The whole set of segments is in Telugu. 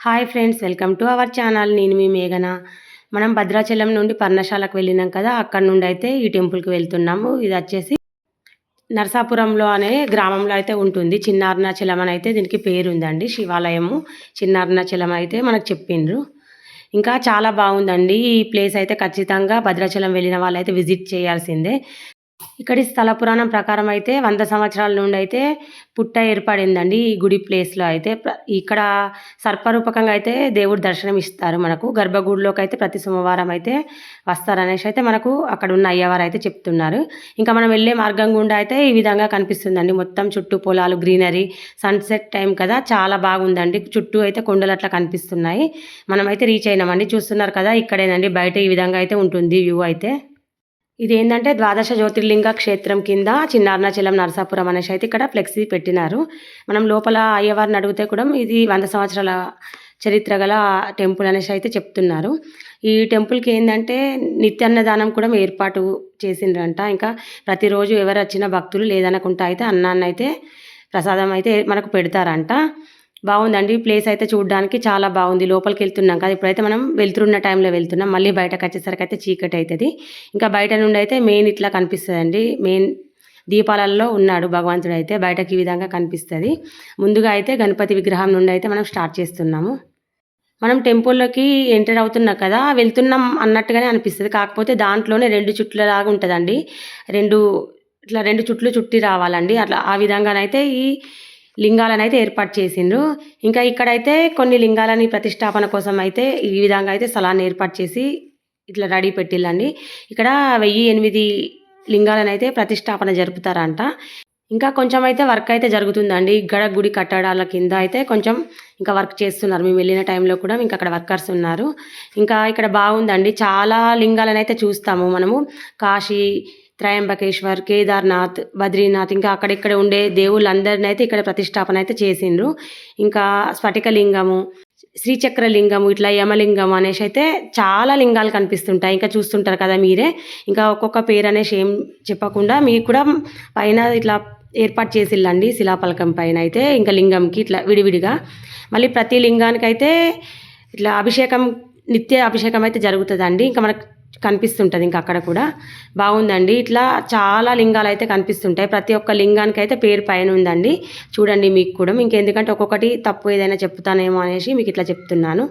Hi friends, welcome to our channel. నేను మీ మేఘన. మనం భద్రాచలం నుండి పర్ణశాలకు వెళ్ళినాం కదా, అక్కడ నుండి అయితే ఈ టెంపుల్కి వెళ్తున్నాము. ఇది వచ్చేసి నరసాపురంలో అనే గ్రామంలో అయితే ఉంటుంది. చిన్న అరుణాచలం అని అయితే దీనికి పేరు ఉందండి. శివాలయము చిన్న అరుణాచలం అయితే మనకు చెప్పిండ్రు. ఇంకా చాలా బాగుందండి ఈ ప్లేస్ అయితే. ఖచ్చితంగా భద్రాచలం వెళ్ళిన వాళ్ళైతే విజిట్ చేయాల్సిందే. ఇక్కడి స్థల పురాణం ప్రకారం అయితే 100 సంవత్సరాల నుండి అయితే పుట్ట ఏర్పడిందండి ఈ గుడి ప్లేస్లో అయితే. ఇక్కడ సర్పరూపకంగా అయితే దేవుడు దర్శనం ఇస్తారు మనకు. గర్భగుడిలోకి అయితే ప్రతి సోమవారం అయితే వస్తారనేసి అయితే మనకు అక్కడ ఉన్న అయ్యవారు అయితే చెప్తున్నారు. ఇంకా మనం వెళ్ళే మార్గం గుండా అయితే ఈ విధంగా కనిపిస్తుందండి. మొత్తం చుట్టూ పొలాలు, గ్రీనరీ, సన్సెట్ టైం కదా, చాలా బాగుందండి. చుట్టూ అయితే కొండలు అట్లా కనిపిస్తున్నాయి. మనమైతే రీచ్ అయినామండి. చూస్తున్నారు కదా, ఇక్కడేనండి బయట ఈ విధంగా అయితే ఉంటుంది వ్యూ అయితే. ఇదేంటంటే ద్వాదశ జ్యోతిర్లింగ క్షేత్రం కింద చిన్న అరుణాచలం నరసాపురం అనేసి అయితే ఇక్కడ ఫ్లెక్సీ పెట్టినారు. మనం లోపల అయ్యవారిని అడిగితే కూడా ఇది 100 సంవత్సరాల చరిత్ర గల టెంపుల్ అనేసి అయితే చెప్తున్నారు. ఈ టెంపుల్కి ఏంటంటే నిత్యాన్నదానం కూడా ఏర్పాటు చేసిండ్రంట. ఇంకా ప్రతిరోజు ఎవరు వచ్చిన భక్తులు లేదనుకుంటా అయితే అన్నాన్ని అయితే ప్రసాదం అయితే మనకు పెడతారంట. బాగుందండి ప్లేస్ అయితే. చూడడానికి చాలా బాగుంది. లోపలికి వెళ్తున్నాం కదా, ఇప్పుడైతే మనం వెళ్తున్న టైంలో వెళ్తున్నాం. మళ్ళీ బయటకు వచ్చేసరికి అయితే చీకటి అవుతుంది. ఇంకా బయట నుండి అయితే మెయిన్ ఇట్లా కనిపిస్తుందండి. మెయిన్ దీపాలలో ఉన్నాడు భగవంతుడు అయితే. బయటకి ఈ విధంగా కనిపిస్తుంది. ముందుగా అయితే గణపతి విగ్రహం నుండి అయితే మనం స్టార్ట్ చేస్తున్నాము. మనం టెంపుల్లోకి ఎంటర్ అవుతున్నాం కదా, వెళ్తున్నాం అన్నట్టుగానే అనిపిస్తుంది. కాకపోతే దాంట్లోనే 2 చుట్లలాగా ఉంటుందండి. ఇట్లా 2 చుట్లు చుట్టి రావాలండి. అట్లా ఆ విధంగానైతే ఈ లింగాలను అయితే ఏర్పాటు చేసిండ్రు. ఇంకా ఇక్కడైతే కొన్ని లింగాలని ప్రతిష్టాపన కోసం అయితే ఈ విధంగా అయితే స్థలాన్ని ఏర్పాటు చేసి ఇట్లా రెడీ పెట్టిల్లండి. ఇక్కడ 1008 లింగాలను అయితే ప్రతిష్టాపన జరుపుతారంట. ఇంకా కొంచెం అయితే వర్క్ అయితే జరుగుతుందండి. ఇక్కడ గుడి కట్టడాల కింద అయితే కొంచెం ఇంకా వర్క్ చేస్తున్నారు. మేము వెళ్ళిన టైంలో కూడా ఇంకా అక్కడ వర్కర్స్ ఉన్నారు. ఇంకా ఇక్కడ బాగుందండి. చాలా లింగాలను అయితే చూస్తాము మనము. కాశీ, త్రయంబకేశ్వర్, కేదార్నాథ్, బద్రీనాథ్, ఇంకా అక్కడిక్కడ ఉండే దేవుళ్ళందరినీ అయితే ఇక్కడ ప్రతిష్టాపన అయితే చేసిండ్రు. ఇంకా స్ఫటికలింగము, శ్రీచక్రలింగము, ఇట్లా యమలింగం అనేసి అయితే చాలా లింగాలు కనిపిస్తుంటాయి. ఇంకా చూస్తుంటారు కదా మీరే. ఇంకా ఒక్కొక్క పేరు అనేసి ఏం చెప్పకుండా మీకు కూడా పైన ఇట్లా ఏర్పాటు చేసిల్లండి శిలాపలకం పైన అయితే. ఇంకా లింగంకి ఇట్లా విడివిడిగా మళ్ళీ ప్రతి లింగానికి అయితే ఇట్లా అభిషేకం, నిత్య అభిషేకం అయితే జరుగుతుందండి. ఇంకా మనకు కనిపిస్తుంటుంది. ఇంకా అక్కడ కూడా బాగుందండి. ఇట్లా చాలా లింగాలు అయితే కనిపిస్తుంటాయి. ప్రతి ఒక్క లింగానికి అయితే పేరు పైన ఉందండి. చూడండి మీకు కూడా. ఇంకెందుకంటే ఒక్కొక్కటి తప్పు ఏదైనా చెప్తానేమో అనేసి మీకు ఇట్లా చెప్తున్నాను.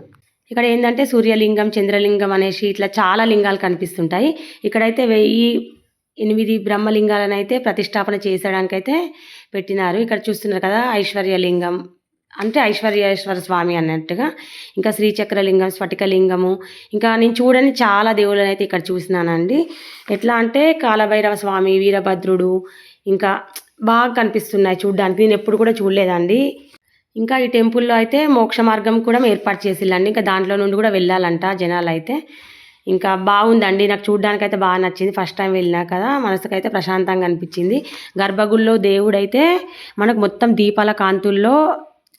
ఇక్కడ ఏంటంటే సూర్యలింగం, చంద్రలింగం అనేసి ఇట్లా చాలా లింగాలు కనిపిస్తుంటాయి. ఇక్కడైతే 1008 బ్రహ్మలింగాలను అయితే ప్రతిష్టాపన చేసడానికైతే పెట్టినారు. ఇక్కడ చూస్తున్నారు కదా, ఐశ్వర్యలింగం అంటే ఐశ్వర్యేశ్వర స్వామి అన్నట్టుగా. ఇంకా శ్రీచక్రలింగం, స్ఫటికలింగము, ఇంకా నేను చూడని చాలా దేవుళ్ళని అయితే ఇక్కడ చూసినానండి. ఎట్లా అంటే కాలభైరవ స్వామి, వీరభద్రుడు ఇంకా బాగా కనిపిస్తున్నాయి చూడడానికి. నేను ఎప్పుడు కూడా చూడలేదండి. ఇంకా ఈ టెంపుల్లో అయితే మోక్ష మార్గం కూడా ఏర్పాటు చేసిల్లండి. ఇంకా దాంట్లో నుండి కూడా వెళ్ళాలంట జనాలు అయితే. ఇంకా బాగుందండి. నాకు చూడడానికి అయితే బాగా నచ్చింది. ఫస్ట్ టైం వెళ్ళినా కదా, మనసుకైతే ప్రశాంతంగా అనిపించింది. గర్భగుడిలో దేవుడైతే మనకు మొత్తం దీపాల కాంతుల్లో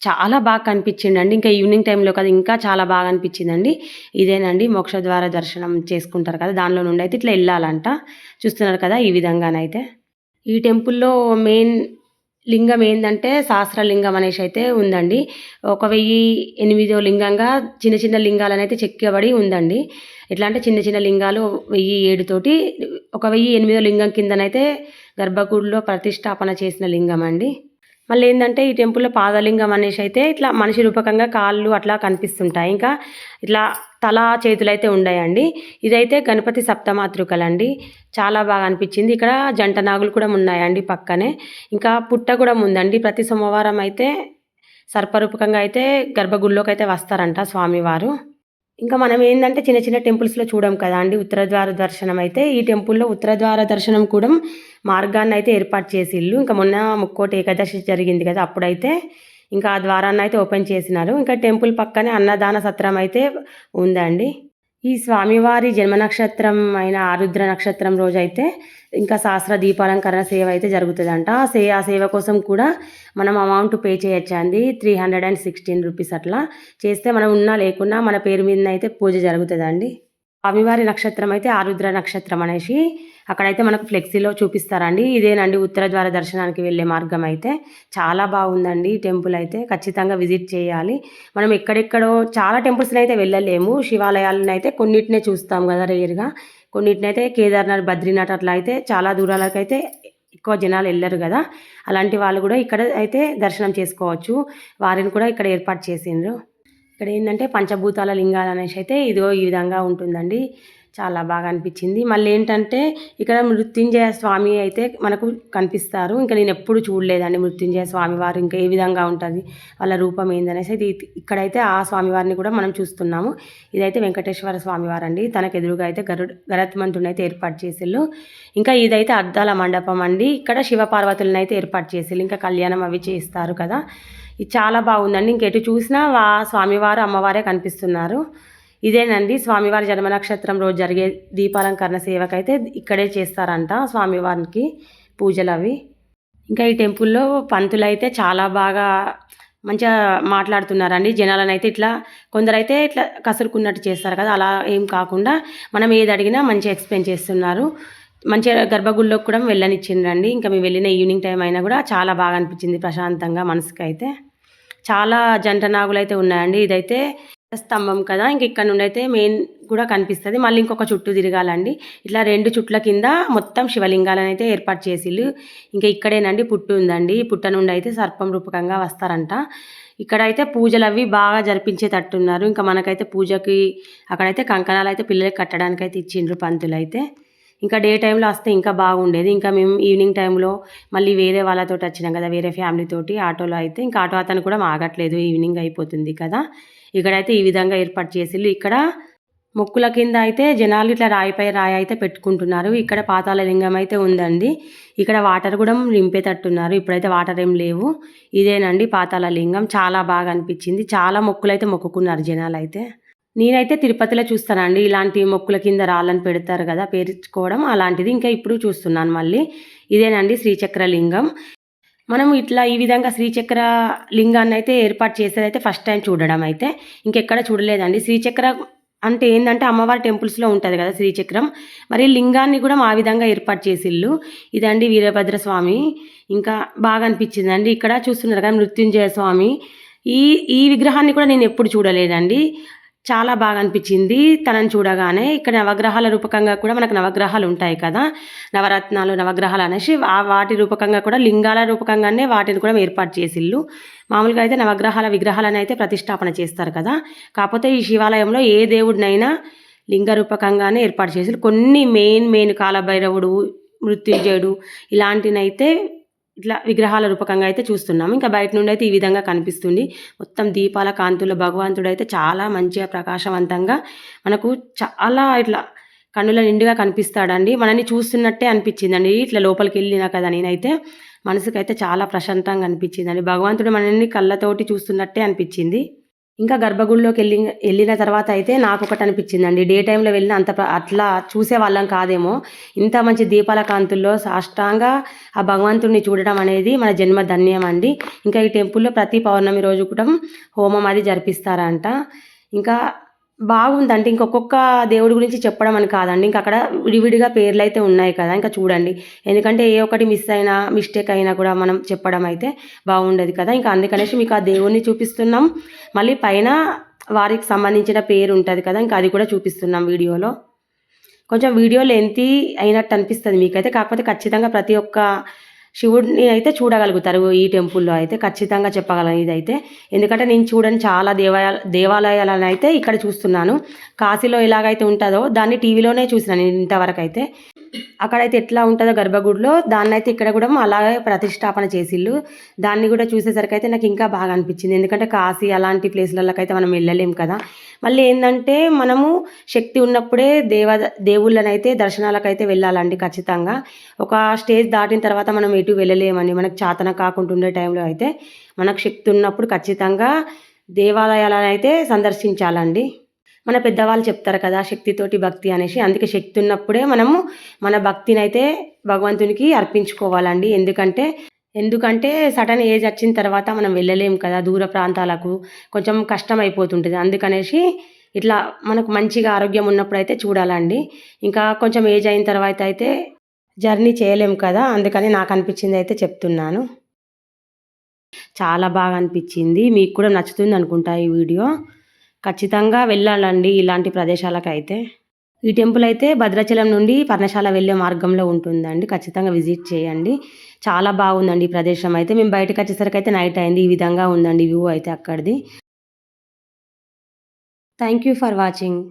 చాలా బాగా కనిపించిందండి. ఇంకా ఈవినింగ్ టైంలో కదా ఇంకా చాలా బాగా అనిపించిందండి. ఇదేనండి మోక్షద్వార దర్శనం చేసుకుంటారు కదా, దానిలో నుండి అయితే ఇట్లా వెళ్ళాలంట. చూస్తున్నారు కదా ఈ విధంగానైతే. ఈ టెంపుల్లో మెయిన్ లింగం ఏంటంటే సహస్రలింగం అనేసి అయితే ఉందండి. 1008వ లింగంగా చిన్న చిన్న లింగాలను అయితే చెక్కబడి ఉందండి. ఎట్లా అంటే చిన్న చిన్న లింగాలు 1007 తోటి 1008వ లింగం కిందనైతే గర్భగుడిలో ప్రతిష్టాపన చేసిన లింగం అండి. మళ్ళీ ఏంటంటే ఈ టెంపుల్లో పాదలింగం అనేసి అయితే ఇట్లా మనిషి రూపకంగా కాళ్ళు అట్లా కనిపిస్తుంటాయి. ఇంకా ఇట్లా తల, చేతులు అయితే ఉన్నాయండి. ఇదైతే గణపతి సప్తమాతృకలండి. చాలా బాగా అనిపించింది. ఇక్కడ జంట నాగులు కూడా ఉన్నాయండి పక్కనే. ఇంకా పుట్ట కూడా ఉందండి. ప్రతి సోమవారం అయితే సర్పరూపకంగా అయితే గర్భగుడిలోకి అయితే వస్తారంట స్వామివారు. ఇంకా మనం ఏంటంటే చిన్న చిన్న టెంపుల్స్లో చూడం కదా అండి ఉత్తరద్వార దర్శనం అయితే. ఈ టెంపుల్లో ఉత్తరద్వార దర్శనం కూడా మార్గాన్ని అయితే ఏర్పాటు చేసిల్లు. ఇంకా మొన్న ముక్కోటి ఏకాదశి జరిగింది కదా, అప్పుడైతే ఇంకా ఆ ద్వారాన్ని అయితే ఓపెన్ చేసినారు. ఇంకా టెంపుల్ పక్కనే అన్నదాన సత్రం అయితే ఉందండి. ఈ స్వామివారి జన్మ నక్షత్రం అయిన ఆరుద్ర నక్షత్రం రోజైతే ఇంకా సహస్ర దీపాలంకరణ సేవ అయితే జరుగుతుందంట. ఆ సేవ కోసం కూడా మనం అమౌంట్ పే చేయొచ్చండి. 316 రూపీస్ అట్లా చేస్తే మనం ఉన్నా లేకున్నా మన పేరు మీద అయితే పూజ జరుగుతుందండి. స్వామివారి నక్షత్రం అయితే ఆరుద్ర నక్షత్రం అనేసి అక్కడైతే మనకు ఫ్లెక్సీలో చూపిస్తారండి. ఇదేనండి ఉత్తర ద్వార దర్శనానికి వెళ్ళే మార్గం అయితే. చాలా బాగుందండి ఈ టెంపుల్ అయితే. ఖచ్చితంగా విజిట్ చేయాలి. మనం ఎక్కడెక్కడో చాలా టెంపుల్స్ని అయితే వెళ్ళలేము. శివాలయాలను అయితే కొన్నిటినే చూస్తాం కదా రేర్గా. కొన్నిటినైతే కేదార్నాథ్, బద్రీనాథ్ అట్లా అయితే చాలా దూరాలకైతే ఎక్కువ జనాలు వెళ్ళరు కదా. అలాంటి వాళ్ళు కూడా ఇక్కడ అయితే దర్శనం చేసుకోవచ్చు. వారిని కూడా ఇక్కడ ఏర్పాటు చేసిండ్రు. ఇక్కడ ఏంటంటే పంచభూతాల లింగాలు అనేసి అయితే ఇదిగో ఈ విధంగా ఉంటుందండి. చాలా బాగా అనిపించింది. మళ్ళీ ఏంటంటే ఇక్కడ మృత్యుంజయ స్వామి అయితే మనకు కనిపిస్తారు. ఇంకా నేను ఎప్పుడు చూడలేదండి మృత్యుంజయ స్వామి వారు ఇంకా ఏ విధంగా ఉంటుంది, వాళ్ళ రూపం ఏందనేసి. ఇక్కడైతే ఆ స్వామివారిని కూడా మనం చూస్తున్నాము. ఇదైతే వెంకటేశ్వర స్వామివారు అండి. తనకు ఎదురుగా అయితే గరుత్మంతుని అయితే ఏర్పాటు చేసిళ్ళు. ఇంకా ఇదైతే అద్దాల మండపం అండి. ఇక్కడ శివపార్వతులను అయితే ఏర్పాటు చేసిళ్ళు. ఇంకా కళ్యాణం అవి చేస్తారు కదా. ఇది చాలా బాగుందండి. ఇంకెటు చూసినా స్వామివారు అమ్మవారే కనిపిస్తున్నారు. ఇదేనండి స్వామివారి జన్మ నక్షత్రం రోజు జరిగే దీపాలంకరణ సేవకైతే ఇక్కడే చేస్తారంట స్వామివారికి పూజలు అవి. ఇంకా ఈ టెంపుల్లో పంతులు అయితే చాలా బాగా మంచిగా మాట్లాడుతున్నారండి. జనాలను అయితే ఇట్లా కొందరైతే ఇట్లా కసురుకున్నట్టు చేస్తారు కదా, అలా ఏం కాకుండా మనం ఏది అడిగినా మంచిగా ఎక్స్ప్లెయిన్ చేస్తున్నారు. మంచిగా గర్భగుడిలోకి కూడా వెళ్ళనిచ్చిండ్రండి. ఇంకా మేము వెళ్ళిన ఈవినింగ్ టైం అయినా కూడా చాలా బాగా అనిపించింది ప్రశాంతంగా మనసుకి అయితే. చాలా జంట నాగులు అయితే ఉన్నాయండి. ఇదైతే స్తంభం కదా, ఇంక ఇక్కడ నుండి అయితే మెయిన్ కూడా కనిపిస్తుంది. మళ్ళీ ఇంకొక చుట్టూ తిరగాలండి. ఇట్లా 2 చుట్ల కింద మొత్తం శివలింగాలను అయితే ఏర్పాటు చేసిళ్ళు. ఇంకా ఇక్కడేనండి పుట్టు ఉందండి. పుట్ట నుండి అయితే సర్పం రూపకంగా వస్తారంట. ఇక్కడైతే పూజలు అవి బాగా జరిపించేటట్టున్నారు. ఇంకా మనకైతే పూజకి అక్కడైతే కంకణాలు అయితే పిల్లలకి కట్టడానికి అయితే ఇచ్చిండ్రు పంతులు అయితే. ఇంకా డే టైంలో వస్తే ఇంకా బాగుండేది. ఇంకా మేము ఈవినింగ్ టైంలో మళ్ళీ వేరే వాళ్ళతోటి వచ్చినాం కదా, వేరే ఫ్యామిలీతోటి ఆటోలో అయితే. ఇంకా ఆటో అతను కూడా ఆగట్లేదు, ఈవినింగ్ అయిపోతుంది కదా. ఇక్కడైతే ఈ విధంగా ఏర్పాటు చేసిళ్ళు. ఇక్కడ మొక్కుల కింద అయితే జనాలు ఇట్లా రాయిపై రాయి అయితే పెట్టుకుంటున్నారు. ఇక్కడ పాతాళ లింగం అయితే ఉందండి. ఇక్కడ వాటర్ కూడా నింపేటట్టున్నారు. ఇప్పుడైతే వాటర్ ఏం లేవు. ఇదేనండి పాతాళ లింగం. చాలా బాగా అనిపించింది. చాలా మొక్కులు అయితే మొక్కుకున్నారు జనాలు అయితే. నేనైతే తిరుపతిలో చూస్తానండి ఇలాంటి మొక్కుల కింద రాళ్ళని పెడతారు కదా పేర్చుకోవడం, అలాంటిది ఇంకా ఇప్పుడు చూస్తున్నాను మళ్ళీ. ఇదేనండి శ్రీచక్ర లింగం. మనం ఇట్లా ఈ విధంగా శ్రీచక్ర లింగాన్ని అయితే ఏర్పాటు చేసేదైతే ఫస్ట్ టైం చూడడం అయితే. ఇంకెక్కడ చూడలేదండి. శ్రీచక్ర అంటే ఏంటంటే అమ్మవారి టెంపుల్స్లో ఉంటుంది కదా శ్రీచక్రం, మరి లింగాన్ని కూడా ఆ విధంగా ఏర్పాటు చేసిళ్ళు. ఇదండి వీరభద్ర స్వామి. ఇంకా బాగా అనిపించిందండి. ఇక్కడ చూస్తున్నారు కదా మృత్యుంజయ స్వామి. ఈ ఈ విగ్రహాన్ని కూడా నేను ఎప్పుడు చూడలేదండి. చాలా బాగా అనిపించింది తనని చూడగానే. ఇక్కడ నవగ్రహాల రూపకంగా కూడా మనకు నవగ్రహాలు ఉంటాయి కదా, నవరత్నాలు నవగ్రహాలు అనేసి వాటి రూపకంగా కూడా లింగాల రూపకంగానే వాటిని కూడా ఏర్పాటు చేసిళ్ళు. మామూలుగా అయితే నవగ్రహాల విగ్రహాలను అయితే ప్రతిష్టాపన చేస్తారు కదా, కాకపోతే ఈ శివాలయంలో ఏ దేవుడినైనా లింగ రూపకంగానే ఏర్పాటు చేసిళ్ళు. కొన్ని మెయిన్ కాలభైరవుడు, మృత్యుంజయుడు ఇలాంటినైతే ఇట్లా విగ్రహాల రూపకంగా అయితే చూస్తున్నాము. ఇంకా బయట నుండి అయితే ఈ విధంగా కనిపిస్తుంది. మొత్తం దీపాల కాంతుల్లో భగవంతుడు అయితే చాలా మంచిగా ప్రకాశవంతంగా మనకు చాలా ఇట్లా కన్నుల నిండుగా కనిపిస్తాడండి. మనని చూస్తున్నట్టే అనిపించిందండి. ఇట్లా లోపలికి వెళ్ళినా కదా నేనైతే మనసుకైతే చాలా ప్రశాంతంగా అనిపించిందండి. భగవంతుడు మనల్ని కళ్ళతోటి చూస్తున్నట్టే అనిపించింది. ఇంకా గర్భగుడిలోకి వెళ్ళిన తర్వాత అయితే నాకు ఒకటి అనిపించిందండి. డే టైంలో వెళ్ళిన అట్లా చూసేవాళ్ళం కాదేమో. ఇంత మంచి దీపాల కాంతుల్లో సాష్టాంగా ఆ భగవంతుడిని చూడడం అనేది మన జన్మ ధన్యం అండి. ఇంకా ఈ టెంపుల్లో ప్రతి పౌర్ణమి రోజు కూడా హోమం అది జరిపిస్తారంట. ఇంకా బాగుందంటే ఇంకొక దేవుడి గురించి చెప్పడం అని కాదండి, ఇంకా అక్కడ విడివిడిగా పేర్లు అయితే ఉన్నాయి కదా, ఇంకా చూడండి. ఎందుకంటే ఏ ఒక్కటి మిస్టేక్ అయినా కూడా మనం చెప్పడం అయితే బాగుండదు కదా. ఇంకా అందుకనేసి మీకు ఆ దేవుణ్ణి చూపిస్తున్నాం. మళ్ళీ పైన వారికి సంబంధించిన పేరు ఉంటుంది కదా, ఇంకా అది కూడా చూపిస్తున్నాం వీడియోలో. కొంచెం వీడియో లెంతీ అయినట్టు అనిపిస్తుంది మీకైతే, కాకపోతే ఖచ్చితంగా ప్రతి ఒక్క శివుడిని అయితే చూడగలుగుతారు ఈ టెంపుల్లో అయితే, ఖచ్చితంగా చెప్పగలను ఇదైతే. ఎందుకంటే నేను చూడని చాలా దేవాలయాలను అయితే ఇక్కడ చూస్తున్నాను. కాశీలో ఎలాగైతే ఉంటుందో దాన్ని టీవీలోనే చూసినాను నేను ఇంతవరకు అయితే. అక్కడైతే ఎట్లా ఉంటుందో గర్భగుడిలో దాన్ని అయితే ఇక్కడ కూడా అలాగే ప్రతిష్టాపన చేసిళ్ళు. దాన్ని కూడా చూసేసరికి అయితే నాకు ఇంకా బాగా అనిపించింది. ఎందుకంటే కాశీ అలాంటి ప్లేస్లకైతే మనం వెళ్ళలేం కదా. మళ్ళీ ఏంటంటే మనము శక్తి ఉన్నప్పుడే దేవుళ్ళనైతే దర్శనాలకైతే వెళ్ళాలండి ఖచ్చితంగా. ఒక స్టేజ్ దాటిన తర్వాత మనం ఎటు వెళ్ళలేమండి. మనకు చాతన కాకుండా ఉండే టైంలో అయితే మనకు శక్తి ఉన్నప్పుడు ఖచ్చితంగా దేవాలయాలను అయితే సందర్శించాలండి. మన పెద్దవాళ్ళు చెప్తారు కదా శక్తితోటి భక్తి అనేసి. అందుకే శక్తి ఉన్నప్పుడే మనము మన భక్తిని అయితే భగవంతునికి అర్పించుకోవాలండి. ఎందుకంటే సడన్ ఏజ్ వచ్చిన తర్వాత మనం వెళ్ళలేం కదా దూర ప్రాంతాలకు, కొంచెం కష్టం అయిపోతుంటుంది. అందుకనేసి ఇట్లా మనకు మంచిగా ఆరోగ్యం ఉన్నప్పుడు అయితే చూడాలండి. ఇంకా కొంచెం ఏజ్ అయిన తర్వాత అయితే జర్నీ చేయలేం కదా, అందుకని నాకు అనిపించింది అయితే చెప్తున్నాను. చాలా బాగా అనిపించింది. మీకు కూడా నచ్చుతుంది అనుకుంటా ఈ వీడియో. ఖచ్చితంగా వెళ్ళాలండి ఇలాంటి ప్రదేశాలకైతే. ఈ టెంపుల్ అయితే భద్రాచలం నుండి పర్ణశాల వెళ్ళే మార్గంలో ఉంటుందండి. ఖచ్చితంగా విజిట్ చేయండి. చాలా బాగుందండి ఈ ప్రదేశం అయితే. మేము బయటకు వచ్చేసరికి అయితే నైట్ అయింది. ఈ విధంగా ఉందండి వ్యూ అయితే అక్కడిది. Thank you for watching.